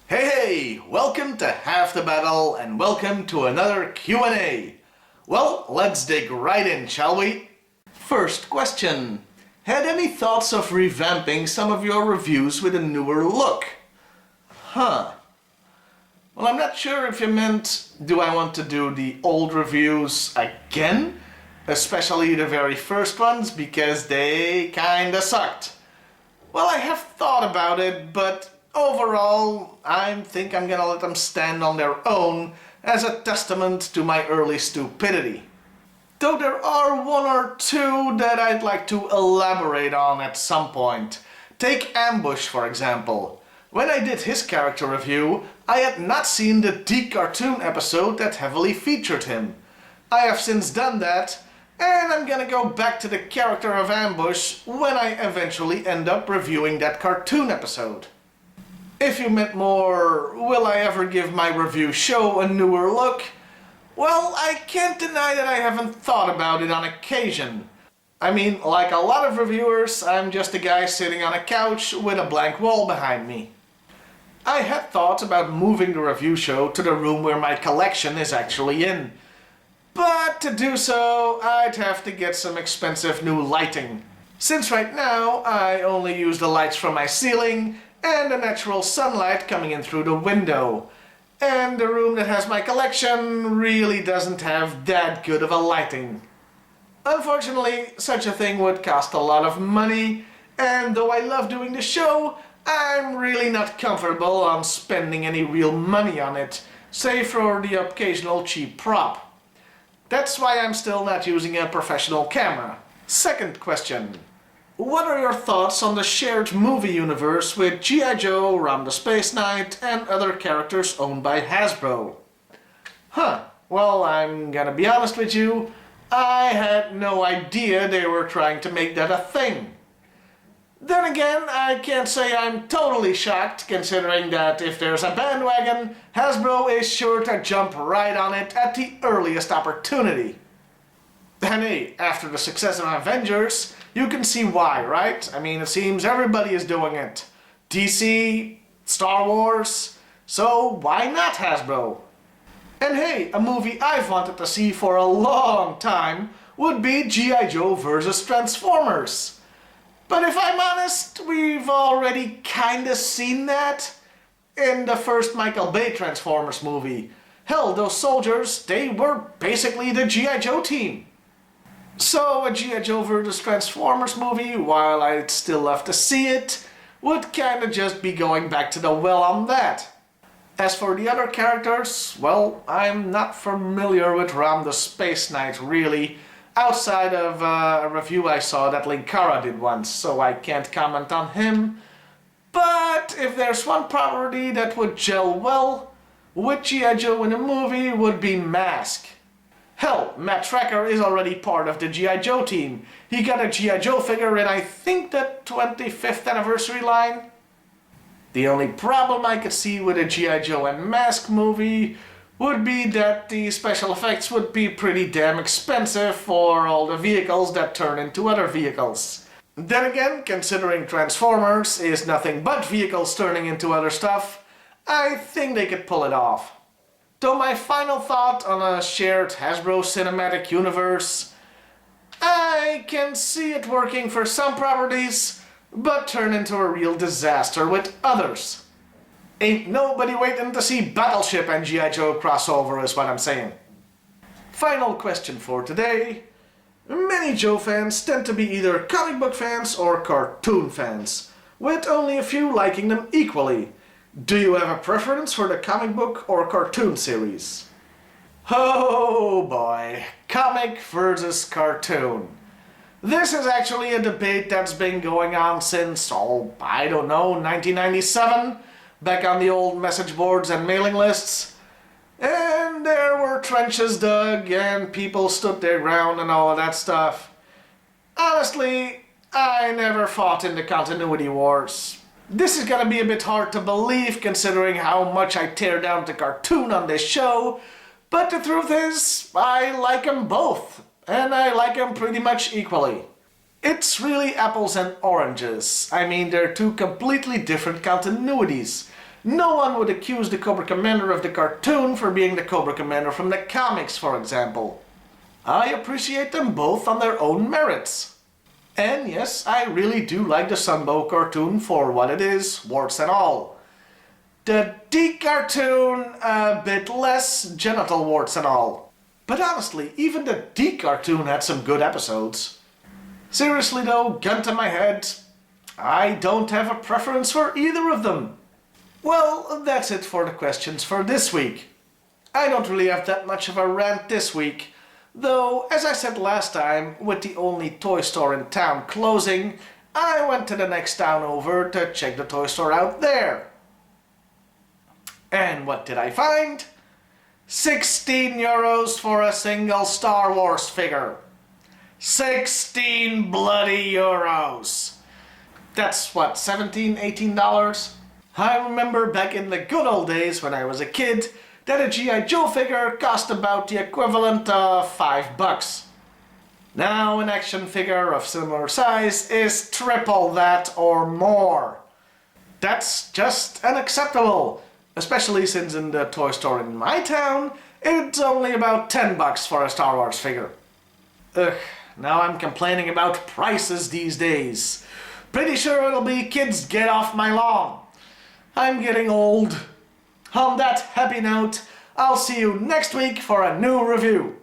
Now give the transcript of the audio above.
Hey, welcome to Half the Battle and welcome to another Q&A. Well, let's dig right in, shall we? First question. Had any thoughts of revamping some of your reviews with a newer look? Well, I'm not sure if you meant, do I want to do the old reviews again? Especially the very first ones, because they kinda sucked. Well, I have thought about it, but overall, I think I'm gonna let them stand on their own as a testament to my early stupidity. Though there are one or two that I'd like to elaborate on at some point. Take Ambush, for example. When I did his character review, I had not seen the D-Cartoon episode that heavily featured him. I have since done that, and I'm gonna go back to the character of Ambush when I eventually end up reviewing that cartoon episode. If you meant more, will I ever give my review show a newer look? Well, I can't deny that I haven't thought about it on occasion. I mean, like a lot of reviewers, I'm just a guy sitting on a couch with a blank wall behind me. I had thought about moving the review show to the room where my collection is actually in. But to do so, I'd have to get some expensive new lighting. Since right now, I only use the lights from my ceiling and the natural sunlight coming in through the window. And the room that has my collection really doesn't have that good of a lighting. Unfortunately, such a thing would cost a lot of money, and though I love doing the show, I'm really not comfortable on spending any real money on it, save for the occasional cheap prop. That's why I'm still not using a professional camera. Second question. What are your thoughts on the shared movie universe with G.I.Joe, Ram the Space Knight, and other characters owned by Hasbro? Well, I'm gonna be honest with you, I had no idea they were trying to make that a thing. Then again, I can't say I'm totally shocked, considering that if there's a bandwagon, Hasbro is sure to jump right on it at the earliest opportunity. And hey, after the success of Avengers, you can see why, right? I mean, it seems everybody is doing it. DC, Star Wars, so why not Hasbro? And hey, a movie I've wanted to see for a long time would be G.I.Joe vs. Transformers. But if I'm honest, we've already kinda seen that in the first Michael Bay Transformers movie. Hell, those soldiers, they were basically the G.I. Joe team. So a G.I. Joe vs. Transformers movie, while I'd still love to see it, would kinda just be going back to the well on that. As for the other characters, well, I'm not familiar with Ram the Space Knight really, outside of a review I saw that Linkara did once, so I can't comment on him. But if there's one property that would gel well with G.I. Joe in a movie, would be Mask. Hell, Matt Tracker is already part of the G.I. Joe team. He got a G.I. Joe figure in, I think, the 25th anniversary line. The only problem I could see with a G.I. Joe and Mask movie would be that the special effects would be pretty damn expensive for all the vehicles that turn into other vehicles. Then again, considering Transformers is nothing but vehicles turning into other stuff, I think they could pull it off. Though my final thought on a shared Hasbro cinematic universe, I can see it working for some properties, but turn into a real disaster with others. Ain't nobody waiting to see Battleship and G.I. Joe crossover is what I'm saying. Final question for today. Many Joe fans tend to be either comic book fans or cartoon fans, with only a few liking them equally. Do you have a preference for the comic book or cartoon series? Oh boy, comic versus cartoon. This is actually a debate that's been going on since, I don't know, 1997, back on the old message boards and mailing lists. And there were trenches dug and people stood their ground and all of that stuff. Honestly, I never fought in the continuity wars. This is gonna be a bit hard to believe considering how much I tear down the cartoon on this show, but the truth is, I like them both, and I like them pretty much equally. It's really apples and oranges. I mean, they're two completely different continuities. No one would accuse the Cobra Commander of the cartoon for being the Cobra Commander from the comics, for example. I appreciate them both on their own merits. And yes, I really do like the Sunbow cartoon for what it is, warts and all. The D cartoon, a bit less genital warts and all. But honestly, even the D cartoon had some good episodes. Seriously though, gun to my head, I don't have a preference for either of them. Well, that's it for the questions for this week. I don't really have that much of a rant this week, though, as I said last time, with the only toy store in town closing, I went to the next town over to check the toy store out there. And what did I find? 16 euros for a single Star Wars figure. 16 bloody euros. That's what, $17, $18? I remember back in the good old days when I was a kid that a G.I. Joe figure cost about the equivalent of $5. Now an action figure of similar size is triple that or more. That's just unacceptable, especially since in the toy store in my town, it's only about $10 for a Star Wars figure. Ugh, now I'm complaining about prices these days. Pretty sure it'll be kids get off my lawn. I'm getting old. On that happy note, I'll see you next week for a new review.